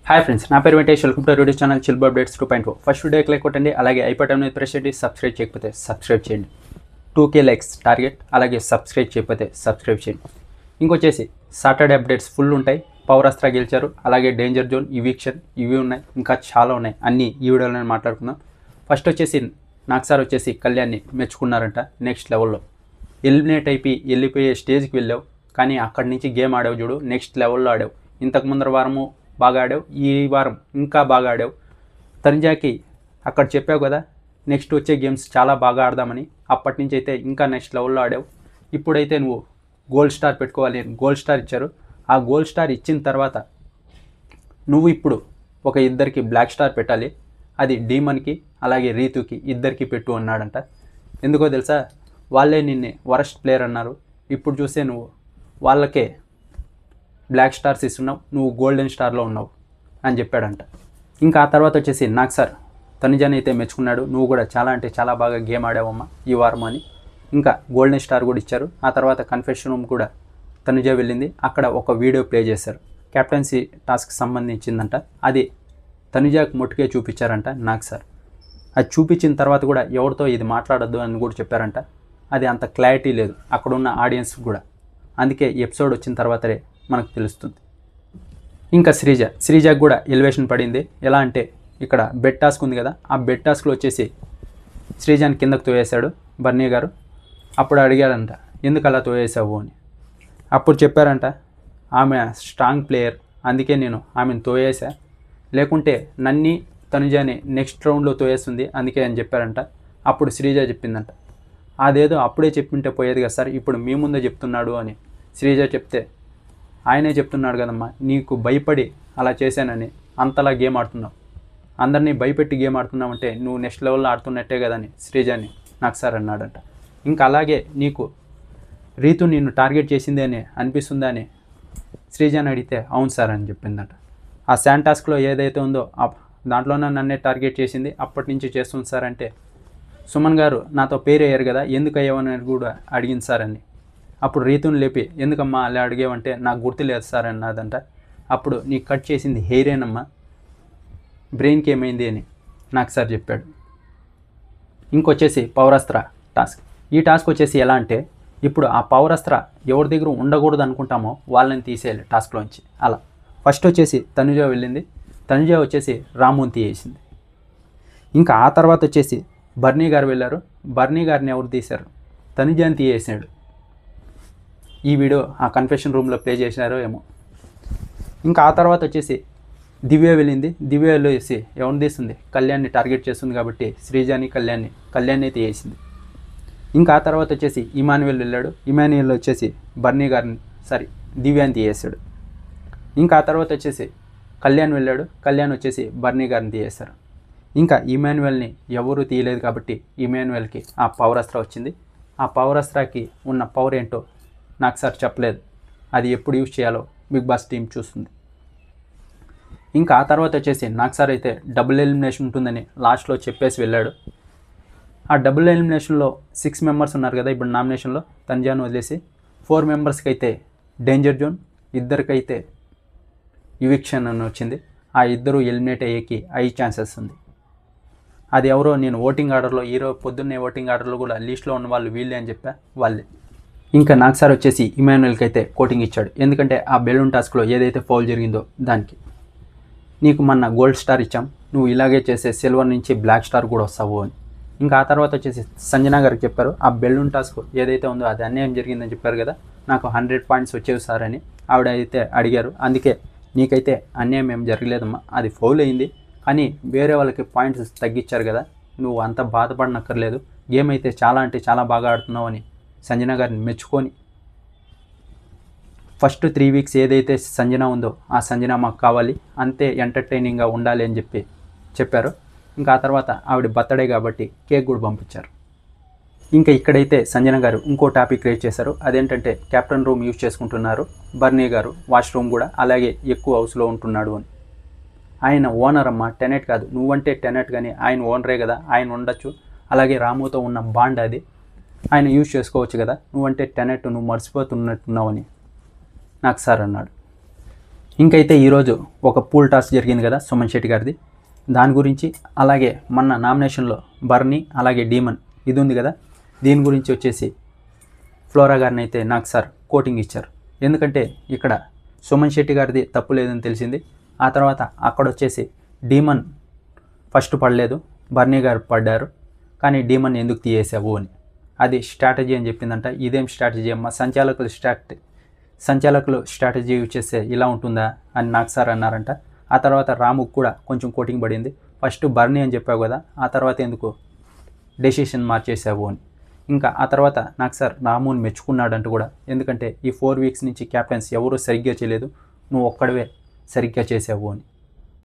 Hi friends, నా పేరు Venkatesh. Welcome to YouTube channel చిల్బర్ అప్డేట్స్ 2.0. ఫస్ట్ వీడియోకి లైక్ కొట్టండి, అలాగే అయిపోవటం ప్రెస్ చేయండి. సబ్స్క్రైబ్ చేయకపోతే సబ్స్క్రైబ్ చేయండి. 2K లైక్స్ టార్గెట్, అలాగే సబ్స్క్రైబ్ చేయకపోతే సబ్స్క్రైబ్ చేయండి. ఇంకొచ్చేసి సాటర్డే అప్డేట్స్ ఫుల్ ఉంటాయి. పవర్ అస్త్రా గెలిచారు, అలాగే డేంజర్ జోన్, ఇవిక్షన్, ఇవి ఉన్నాయి, ఇంకా చాలా ఉన్నాయి. అన్నీ ఈ వీడియోలో మాట్లాడుకుందాం. ఫస్ట్ వచ్చేసి నాకు సార్ వచ్చేసి కళ్యాణ్ని మెచ్చుకున్నారంట. నెక్స్ట్ లెవెల్లో ఎలిమినేట్ అయిపోయి వెళ్ళిపోయే స్టేజ్కి వెళ్ళావు, కానీ అక్కడి నుంచి గేమ్ ఆడావు చూడు, నెక్స్ట్ లెవెల్లో ఆడావు. ఇంతకు ముందర వారము బాగా ఆడావు, ఈ వారం ఇంకా బాగా ఆడావు. తనుజాకి అక్కడ చెప్పావు కదా నెక్స్ట్ వచ్చే గేమ్స్ చాలా బాగా ఆడదామని, అప్పటి నుంచి అయితే ఇంకా నెక్స్ట్ లెవెల్లో ఆడావు. ఇప్పుడైతే నువ్వు గోల్డ్ స్టార్ పెట్టుకోవాలి, గోల్డ్ స్టార్ ఇచ్చారు. ఆ గోల్డ్ స్టార్ ఇచ్చిన తర్వాత నువ్వు ఇప్పుడు ఒక ఇద్దరికి బ్లాక్ స్టార్ పెట్టాలి. అది డీమన్కి అలాగే రీతుకి ఇద్దరికి పెట్టు అన్నాడంట. ఎందుకో తెలుసా, వాళ్ళే నిన్నే వరస్ట్ ప్లేయర్ అన్నారు. ఇప్పుడు చూస్తే నువ్వు వాళ్ళకే బ్లాక్ స్టార్స్ ఇస్తున్నావు, నువ్వు గోల్డెన్ స్టార్లో ఉన్నావు అని చెప్పాడంట. ఇంకా ఆ తర్వాత వచ్చేసి నాకు సార్ తనుజాని అయితే మెచ్చుకున్నాడు. నువ్వు కూడా చాలా అంటే చాలా బాగా గేమ్ ఆడావమ్మా ఈ వారం అని. ఇంకా గోల్డెన్ స్టార్ కూడా ఇచ్చారు. ఆ తర్వాత కన్ఫెషన్ రూమ్ కూడా తనుజ వెళ్ళింది. అక్కడ ఒక వీడియో ప్లే చేశారు, కెప్టెన్సీ టాస్క్ సంబంధించిందంట. అది తనుజాకి మొట్టుకే చూపించారంట నాకు సార్. అది చూపించిన తర్వాత కూడా ఎవరితో ఇది మాట్లాడద్దు అని కూడా చెప్పారంట. అది అంత క్లారిటీ లేదు అక్కడున్న ఆడియన్స్కి కూడా, అందుకే ఎపిసోడ్ వచ్చిన తర్వాతనే మనకు తెలుస్తుంది. ఇంకా శ్రీజకు కూడా ఎలివేషన్ పడింది. ఎలా అంటే ఇక్కడ బెడ్ టాస్క్ ఉంది కదా, ఆ బెడ్ టాస్క్లో వచ్చేసి శ్రీజాని కిందకు తోయేశాడు బర్నీ గారు. అప్పుడు అడిగాడంట ఎందుకు అలా తోయేసావు అని. అప్పుడు చెప్పారంట ఆమె స్ట్రాంగ్ ప్లేయర్, అందుకే నేను ఆమెను తోయేసా, లేకుంటే నన్ని తనుజాని నెక్స్ట్ రౌండ్లో తోయేస్తుంది అందుకే అని చెప్పారంట. అప్పుడు శ్రీజ చెప్పిందంట అదేదో అప్పుడే చెప్పింటే పోయేది కదా సార్, ఇప్పుడు మీ ముందే చెప్తున్నాడు అని. శ్రీజ చెప్తే ఆయనే చెప్తున్నాడు కదమ్మా, నీకు భయపడి అలా చేశానని అంతలా గేమ్ ఆడుతున్నావు, అందరినీ భయపెట్టి గేమ్ ఆడుతున్నావంటే నువ్వు నెక్స్ట్ లెవెల్లో ఆడుతున్నట్టే కదని శ్రీజాని నాకు సార్ అన్నాడంట. ఇంకా అలాగే నీకు రీతు నిన్ను టార్గెట్ చేసింది అని అనిపిస్తుందా అని శ్రీజాని అడిగితే అవును సార్ అని చెప్పిందట. ఆ శాండ్ టాస్క్లో ఏదైతే ఉందో దాంట్లోనే నన్నే టార్గెట్ చేసింది, అప్పటి నుంచి చేస్తుంది సార్ అంటే సుమన్ గారు నాతో పేరు అయ్యారు కదా ఎందుకు అయ్యావని కూడా అడిగింది సార్ అని. అప్పుడు రీతుని లేపి ఎందుకమ్మా అలా అడిగేవంటే నాకు గుర్తు లేదు సార్ అన్నదంట. అప్పుడు నీకు కట్ చేసింది హెయిరేనమ్మా, బ్రెయిన్కి ఏమైంది అని నాకు సార్ చెప్పాడు. ఇంకొచ్చేసి పౌరాస్త్ర టాస్క్. ఈ టాస్క్ వచ్చేసి ఎలా అంటే ఇప్పుడు ఆ పౌరాస్త్ర ఎవరి దగ్గర ఉండకూడదు అనుకుంటామో వాళ్ళని తీసేయాలి టాస్క్లోంచి. అలా ఫస్ట్ వచ్చేసి తనుజ వెళ్ళింది, తనుజ వచ్చేసి రాముని తీసేసింది. ఇంకా ఆ తర్వాత వచ్చేసి బర్నీ గారు వెళ్ళారు, బర్నీ గారిని ఎవరు తీశారు, తనుజాని తీసేసాడు. ఈ వీడియో ఆ కన్ఫెషన్ రూమ్లో ప్లే చేసినారో ఏమో. ఇంకా ఆ తర్వాత వచ్చేసి దివ్య వెళ్ళింది, దివ్య వెళ్ళేసి ఎవరిని తీస్తుంది, కళ్యాణ్ని టార్గెట్ చేస్తుంది కాబట్టి శ్రీజాని కళ్యాణ్ని తీసేసింది. ఇంకా ఆ తర్వాత వచ్చేసి ఇమాన్యుయల్ వెళ్ళాడు, ఇమాన్యుయల్ వచ్చేసి బర్నీ గారిని దివ్యాని తీసేశాడు. ఇంకా ఆ తర్వాత వచ్చేసి కళ్యాణ్ వెళ్ళాడు, కళ్యాణ్ వచ్చేసి బర్నీ గారిని తీసేశారు. ఇంకా ఇమాన్యుయల్ని ఎవరు తీయలేదు కాబట్టి ఇమాన్యుయల్కి ఆ పౌరాస్త్ర వచ్చింది. ఆ పౌరాస్త్రకి ఉన్న పవర్ ఏంటో నాకు సార్ చెప్పలేదు, అది ఎప్పుడు యూజ్ చేయాలో బిగ్ బాస్ టీం చూస్తుంది. ఇంకా ఆ తర్వాత వచ్చేసి నాకు సార్ అయితే డబుల్ ఎలిమినేషన్ ఉంటుందని లాస్ట్లో చెప్పేసి వెళ్ళాడు. ఆ డబుల్ ఎలిమినేషన్లో 6 మెంబర్స్ ఉన్నారు కదా ఇప్పుడు నామినేషన్లో, తనుజాను వదిలేసి 4 మెంబర్స్కి అయితే డేంజర్ జోన్, ఇద్దరికైతే ఇవిక్షన్ అని వచ్చింది. ఆ ఇద్దరు ఎలిమినేట్ అయ్యేకి 5 ఛాన్సెస్ ఉంది. అది ఎవరో నేను ఓటింగ్ ఆర్డర్లో ఈరోజు పొద్దున్నే ఓటింగ్ ఆర్డర్లో కూడా లిస్ట్లో ఉన్న వాళ్ళు వీళ్ళే అని చెప్పా, వాళ్ళే. ఇంకా నాకు సార్ వచ్చేసి ఇమాన్యుయల్కి అయితే కోటింగ్ ఇచ్చాడు, ఎందుకంటే ఆ బెలూన్ టాస్క్లో ఏదైతే ఫౌల్ జరిగిందో దానికి. నీకు మొన్న గోల్డ్ స్టార్ ఇచ్చాం, నువ్వు ఇలాగే చేసే సిల్వర్ నుంచి బ్లాక్ స్టార్ కూడా వస్తావు అని. ఇంకా ఆ తర్వాత వచ్చేసి సంజన గారికి చెప్పారు ఆ బెలూన్ టాస్క్ ఏదైతే ఉందో అది అన్యాయం జరిగిందని చెప్పారు కదా, నాకు 100 పాయింట్స్ వచ్చేవి సార్ అని ఆవిడ అయితే అడిగారు. అందుకే నీకైతే అన్యాయం ఏం జరగలేదమ్మా, అది ఫౌల్ అయింది కానీ వేరే వాళ్ళకి పాయింట్స్ తగ్గించారు కదా, నువ్వు అంత బాధపడనక్కర్లేదు, గేమ్ అయితే చాలా అంటే చాలా బాగా ఆడుతున్నావు అని సంజన గారిని మెచ్చుకొని ఫస్ట్ 3 వీక్స్ ఏదైతే సంజన ఉందో ఆ సంజన మాకు కావాలి, అంతే ఎంటర్టైనింగ్గా ఉండాలి అని చెప్పారు. ఇంకా ఆ తర్వాత ఆవిడ బర్త్డే కాబట్టి కేక్ కూడా పంపించారు. ఇంకా ఇక్కడైతే సంజన గారు ఇంకో టాపిక్ క్రియేట్ చేశారు, అదేంటంటే కెప్టెన్ రూమ్ యూజ్ చేసుకుంటున్నారు బర్నీ గారు, వాష్రూమ్ కూడా అలాగే ఎక్కువ హౌస్లో ఉంటున్నాడు అని. ఆయన ఓనర్ అమ్మ, టెనెట్ కాదు. నువ్వంటే టెనెట్ కానీ ఆయన ఓనరే కదా, ఆయన ఉండొచ్చు. అలాగే రాముతో ఉన్న బాండ్ అది ఆయన యూజ్ చేసుకోవచ్చు కదా, నువ్వంటే టెనెట్ నువ్వు మర్చిపోతున్నట్టున్నావని నాకు సార్ అన్నాడు. ఇంకైతే ఈరోజు ఒక పూల్ టాస్ జరిగింది కదా సుమన్ శెట్టి గారిది, దాని గురించి అలాగే మొన్న నామినేషన్లో బర్నీ అలాగే డీమన్ ఇది ఉంది కదా, దీని గురించి వచ్చేసి ఫ్లోరా గారిని అయితే నాకు సార్ కోటింగ్ ఇచ్చారు. ఎందుకంటే ఇక్కడ సుమన్ శెట్టి గారిది తప్పు లేదని తెలిసింది. ఆ తర్వాత అక్కడ వచ్చేసి డీమన్ ఫస్ట్ పడలేదు, బర్నీ గారు పడ్డారు, కానీ డీమన్ ఎందుకు తీయేసావు అని, అది స్ట్రాటజీ అని చెప్పిందంట. ఇదేం స్ట్రాటజీ అమ్మా, సంచాలకులు స్ట్రాటజీ యూజ్ చేస్తే ఇలా ఉంటుందా అని నాకు సార్ అన్నారంట. ఆ తర్వాత రాముకు కూడా కొంచెం కోటింగ్ పడింది. ఫస్ట్ బర్నీ అని చెప్పావు కదా, ఆ తర్వాత ఎందుకు డెసిషన్ మార్చేసావు అని. ఇంకా ఆ తర్వాత నాకు సార్ రాముని మెచ్చుకున్నాడంటూ కూడా, ఎందుకంటే ఈ 4 వీక్స్ నుంచి క్యాప్టెన్స్ ఎవరూ సరిగ్గా చేయలేదు, నువ్వు ఒక్కడవే సరిగ్గా చేసావు అని.